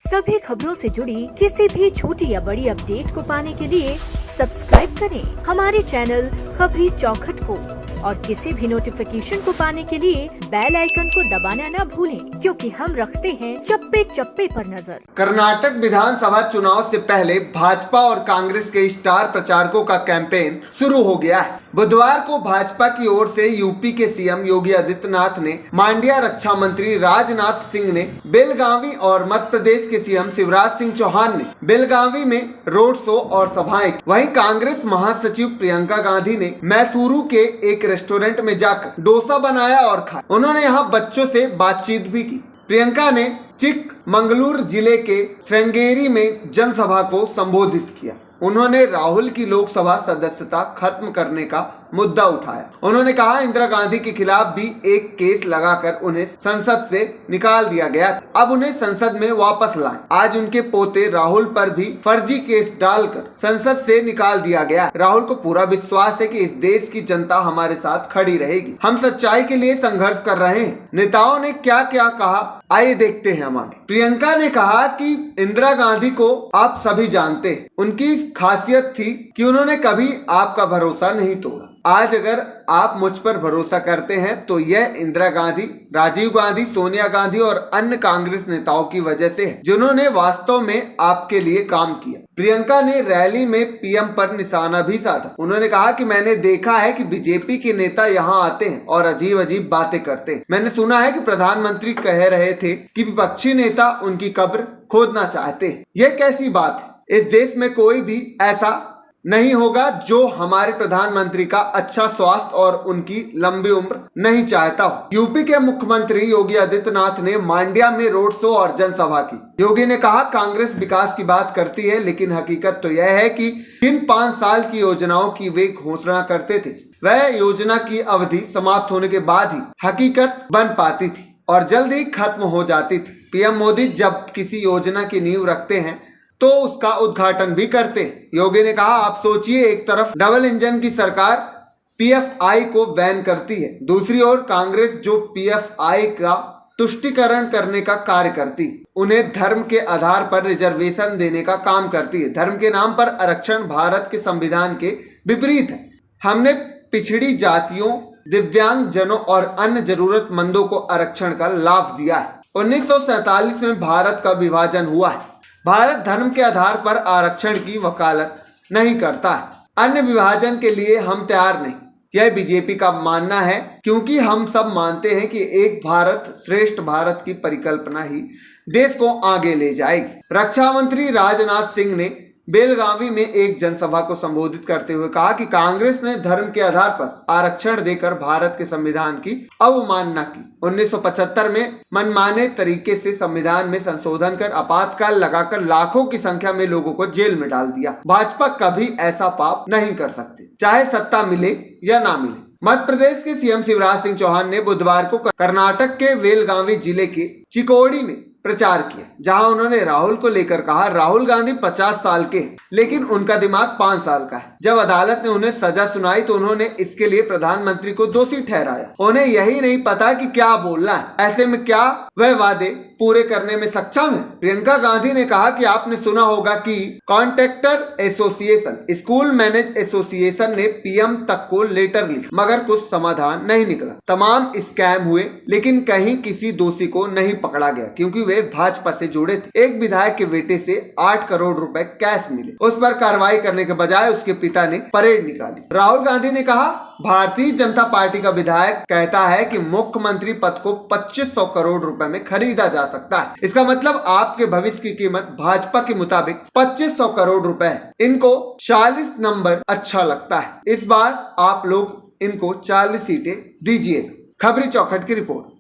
सभी खबरों से जुड़ी किसी भी छोटी या बड़ी अपडेट को पाने के लिए सब्सक्राइब करें हमारे चैनल खबरी चौखट को और किसी भी नोटिफिकेशन को पाने के लिए बेल आइकन को दबाना न भूलें, क्योंकि हम रखते हैं चप्पे चप्पे पर नजर। कर्नाटक विधानसभा चुनाव से पहले भाजपा और कांग्रेस के स्टार प्रचारकों का कैंपेन शुरू हो गया है। बुधवार को भाजपा की ओर से यूपी के सीएम योगी आदित्यनाथ ने, मांड्या रक्षा मंत्री राजनाथ सिंह ने बेलगावी और मध्य प्रदेश के सीएम शिवराज सिंह चौहान ने बेलगावी में रोड शो और सभाएं की। वहीं कांग्रेस महासचिव प्रियंका गांधी ने मैसूरू के एक रेस्टोरेंट में जाकर डोसा बनाया और खाया। उन्होंने यहां बच्चों से बातचीत भी की। प्रियंका ने चिकमंगलूर जिले के श्रृंगेरी में जनसभा को संबोधित किया। उन्होंने राहुल की लोकसभा सदस्यता खत्म करने का मुद्दा उठाया। उन्होंने कहा, इंदिरा गांधी के खिलाफ भी एक केस लगाकर उन्हें संसद से निकाल दिया गया, अब उन्हें संसद में वापस लाएं। आज उनके पोते राहुल पर भी फर्जी केस डालकर संसद से निकाल दिया गया। राहुल को पूरा विश्वास है कि इस देश की जनता हमारे साथ खड़ी रहेगी। हम सच्चाई के लिए संघर्ष कर रहे हैं। नेताओं ने क्या क्या कहा, आइए देखते हैं हम आगे। प्रियंका ने कहा कि इंदिरा गांधी को आप सभी जानते हैं। उनकी खासियत थी कि उन्होंने कभी आपका भरोसा नहीं तोड़ा। आज अगर आप मुझ पर भरोसा करते हैं तो यह इंदिरा गांधी, राजीव गांधी, सोनिया गांधी और अन्य कांग्रेस नेताओं की वजह से है, जिन्होंने वास्तव में आपके लिए काम किया। प्रियंका ने रैली में पीएम पर निशाना भी साधा। उन्होंने कहा कि मैंने देखा है कि बीजेपी के नेता यहाँ आते हैं और अजीब अजीब बातें करते हैं। मैंने सुना है कि प्रधानमंत्री कह रहे थे कि विपक्षी नेता उनकी कब्र खोदना चाहते हैं। यह कैसी बात है? इस देश में कोई भी ऐसा नहीं होगा जो हमारे प्रधानमंत्री का अच्छा स्वास्थ्य और उनकी लंबी उम्र नहीं चाहता हो। यूपी के मुख्यमंत्री योगी आदित्यनाथ ने मांड्या में रोड शो और जनसभा की। योगी ने कहा, कांग्रेस विकास की बात करती है, लेकिन हकीकत तो यह है कि जिन 5 साल की योजनाओं की वे घोषणा करते थे, वह योजना की अवधि समाप्त होने के बाद ही हकीकत बन पाती थी और जल्द ही खत्म हो जाती थी। पीएम मोदी जब किसी योजना की नींव रखते हैं तो उसका उद्घाटन भी करते। योगी ने कहा, आप सोचिए, एक तरफ डबल इंजन की सरकार पीएफआई को बैन करती है, दूसरी ओर कांग्रेस जो पीएफआई का तुष्टीकरण करने का कार्य करती, उन्हें धर्म के आधार पर रिजर्वेशन देने का काम करती है। धर्म के नाम पर आरक्षण भारत के संविधान के विपरीत है। हमने पिछड़ी जातियों, दिव्यांग जनों और अन्य जरूरतमंदों को आरक्षण का लाभ दिया है। 1947 में भारत का विभाजन हुआ है। भारत धर्म के आधार पर आरक्षण की वकालत नहीं करता है। अन्य विभाजन के लिए हम तैयार नहीं, यह बीजेपी का मानना है, क्योंकि हम सब मानते हैं कि एक भारत श्रेष्ठ भारत की परिकल्पना ही देश को आगे ले जाएगी। रक्षा मंत्री राजनाथ सिंह ने बेलगावी में एक जनसभा को संबोधित करते हुए कहा कि कांग्रेस ने धर्म के आधार पर आरक्षण देकर भारत के संविधान की अवमानना की। 1975 में मनमाने तरीके से संविधान में संशोधन कर आपातकाल लगाकर लाखों की संख्या में लोगों को जेल में डाल दिया। भाजपा कभी ऐसा पाप नहीं कर सकती, चाहे सत्ता मिले या ना मिले। मध्य प्रदेश के सीएम शिवराज सिंह चौहान ने बुधवार को कर्नाटक के बेलगावी जिले के चिकोड़ी में प्रचार किया, जहां उन्होंने राहुल को लेकर कहा, राहुल गांधी 50 साल के हैं, लेकिन उनका दिमाग 5 साल का है। जब अदालत ने उन्हें सजा सुनाई तो उन्होंने इसके लिए प्रधानमंत्री को दोषी ठहराया। उन्हें यही नहीं पता कि क्या बोलना है, ऐसे में क्या वह वादे पूरे करने में सक्षम है। प्रियंका गांधी ने कहा कि आपने सुना होगा कि contractor association, school manage association ने पीएम तक को लेटर लिखा, मगर कुछ समाधान नहीं निकला। तमाम स्कैम हुए, लेकिन कहीं किसी दोषी को नहीं पकड़ा गया, क्योंकि वे भाजपा से जुड़े थे। एक विधायक के बेटे से 8 करोड़ रुपए कैश मिले, उस पर कार्रवाई करने के बजाय उसके पिता ने परेड निकाली। राहुल गांधी ने कहा, भारतीय जनता पार्टी का विधायक कहता है कि मुख्यमंत्री पद को 2500 करोड़ रुपए में खरीदा जा सकता है। इसका मतलब आपके भविष्य की कीमत भाजपा के मुताबिक 2500 करोड़ रुपए है। इनको 40 नंबर अच्छा लगता है। इस बार आप लोग इनको 40 सीटें दीजिए। खबरी चौखट की रिपोर्ट।